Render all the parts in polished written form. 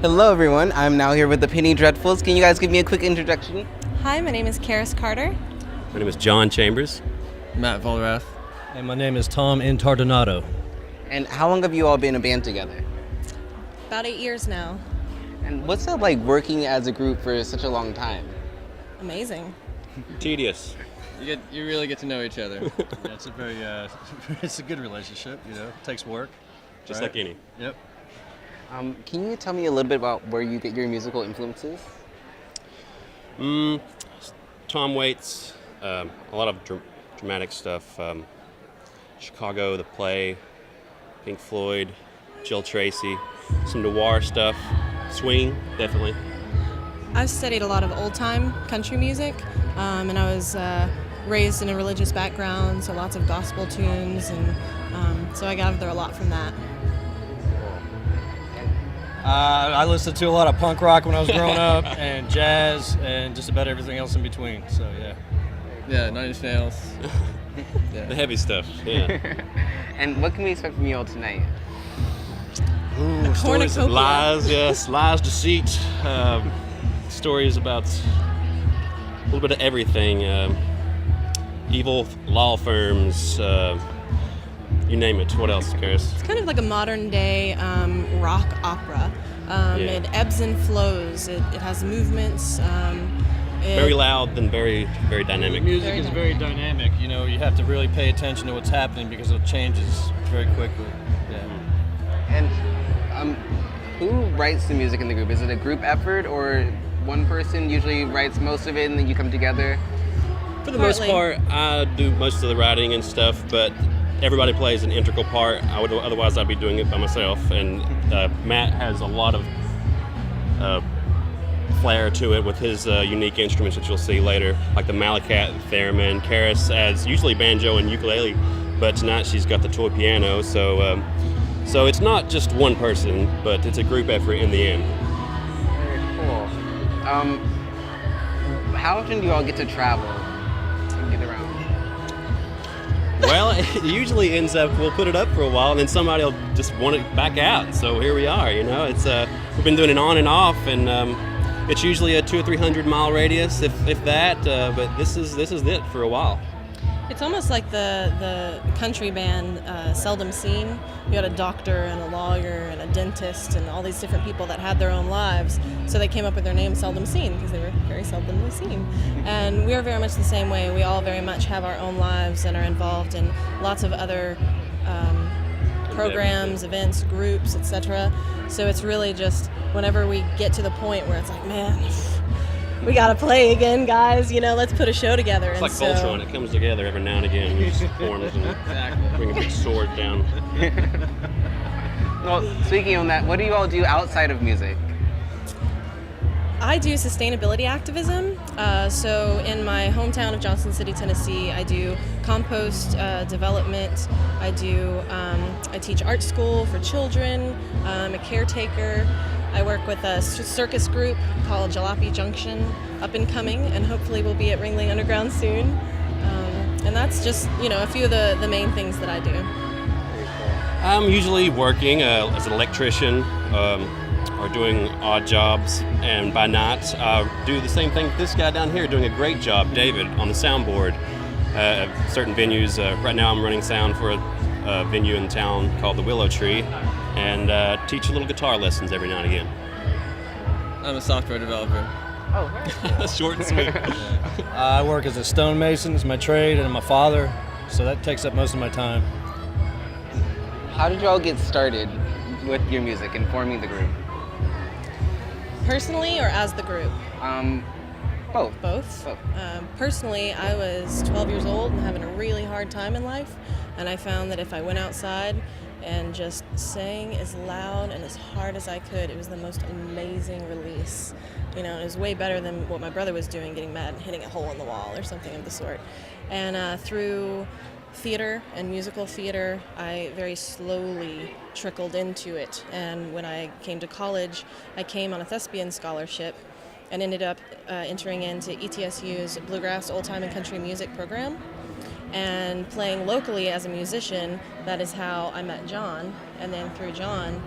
Hello everyone, I'm now here with the Penny Dreadfuls. Can you guys give me a quick introduction? Hi, my name is Karis Carter. My name is John Chambers. Matt Volrath. And my name is Tom Intardonato. And how long have you all been a band together? About 8 years now. And what's it like working as a group for such a long time? Amazing. Tedious. You really get to know each other. Yeah, it's a very, it's a good relationship. You know, it takes work. Just right? like any. Yep. Can you tell me a little bit about where you get your musical influences? Tom Waits, a lot of dramatic stuff. Chicago, the play, Pink Floyd, Jill Tracy, some noir stuff, swing, definitely. I've studied a lot of old-time country music, and I was raised in a religious background, so lots of gospel tunes, and so I gather a lot from that. I listened to a lot of punk rock when I was growing up, and jazz, and just about everything else in between. So yeah. Yeah, Nine Inch Nails. The heavy stuff, yeah. And what can we expect from you all tonight? Ooh, stories of cornucopia. lies, yes, lies, deceit, stories about a little bit of everything. Evil law firms, you name it. What else, Karis? It's kind of like a modern-day rock opera. It ebbs and flows. It has movements. Very loud and very, very dynamic. Music is very dynamic. You know, you have to really pay attention to what's happening because it changes very quickly. Yeah. And who writes the music in the group? Is it a group effort, or one person usually writes most of it and then you come together? For the most part, I do most of the writing and stuff, but everybody plays an integral part. Otherwise, I'd be doing it by myself. And Matt has a lot of flair to it with his unique instruments that you'll see later, like the Malacat and theremin. Karis adds usually banjo and ukulele, but tonight she's got the toy piano. So it's not just one person, but it's a group effort in the end. Very cool. How often do you all get to travel and get around? Well, it usually ends up, we'll put it up for a while, and then somebody will just want it back out. So here we are, you know. It's we've been doing it on and off, and it's usually a 200 or 300 mile radius, if that. But this is it for a while. It's almost like the country band Seldom Seen. You had a doctor and a lawyer and a dentist and all these different people that had their own lives. So they came up with their name Seldom Seen because they were very seldomly seen. And we are very much the same way. We all very much have our own lives and are involved in lots of other programs, events, groups, etc. So it's really just whenever we get to the point where it's like, man, we gotta play again, guys. You know, let's put a show together. It's like Voltron. It comes together every now and again. It just forms and bring a big sword down. Well, speaking on that, what do you all do outside of music? I do sustainability activism. So in my hometown of Johnson City, Tennessee, I do compost development. I teach art school for children. I'm a caretaker. I work with a circus group called Jalopy Junction, up and coming, and hopefully we'll be at Ringling Underground soon. And that's just, you know, a few of the main things that I do. I'm usually working as an electrician or doing odd jobs, and by night I do the same thing with this guy down here doing a great job, David, on the soundboard at certain venues. Right now I'm running sound for a venue in town called the Willow Tree, and teach little guitar lessons every now and again. I'm a software developer. Oh, very cool. Short and sweet. I work as a stonemason, it's my trade, and I'm a father, so that takes up most of my time. How did you all get started with your music and forming the group? Personally or as the group? Both. Both. Personally, I was 12 years old and having a really hard time in life, and I found that if I went outside and just sang as loud and as hard as I could, it was the most amazing release. You know, it was way better than what my brother was doing, getting mad and hitting a hole in the wall or something of the sort. And through theater and musical theater, I very slowly trickled into it. And when I came to college, I came on a thespian scholarship and ended up entering into ETSU's Bluegrass Old Time and Country Music program. And playing locally as a musician, that is how I met John. And then through John,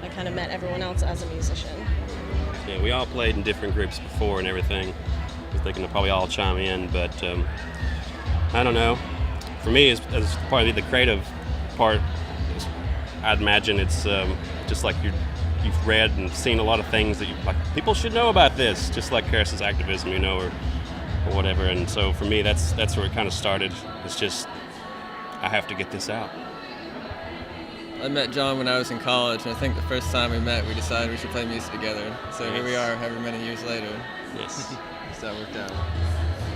I kind of met everyone else as a musician. Yeah, we all played in different groups before and everything. I was thinking they'll probably all chime in, but I don't know. For me, as probably the creative part, I'd imagine it's just like you've read and seen a lot of things that like people should know about this, just like Karis's activism, or whatever. And so for me, that's where it kind of started. It's just I have to get this out. I met John when I was in college, and I think the first time we met, we decided we should play music together. So here we are, however many years later. Yes. So that worked out.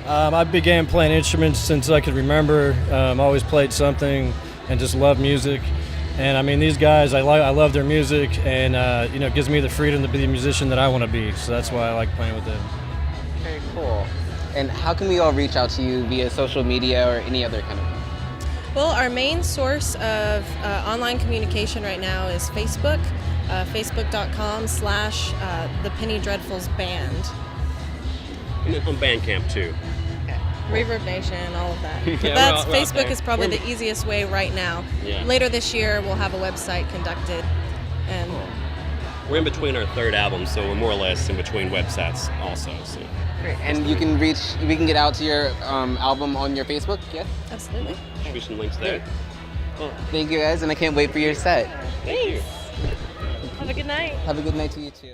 I began playing instruments since I could remember. Always played something and just loved music. And I mean, these guys, I love their music, and it gives me the freedom to be the musician that I want to be. So that's why I like playing with them. Very cool. And how can we all reach out to you via social media or any other kind of? Well, our main source of online communication right now is Facebook, facebook.com/the Penny Dreadfuls Band. And then on Bandcamp too. Reverb Nation, all of that. But Yeah, we're out Facebook there. is probably the easiest way right now. Yeah. Later this year, we'll have a website conducted, and We're in between our third album, so we're more or less in between websites also. So. Great. And we can get out to your album on your Facebook, yes? absolutely. Should be some links there. Well, thank you guys, and I can't wait for your set. Thank you. Have a good night. Have a good night to you too.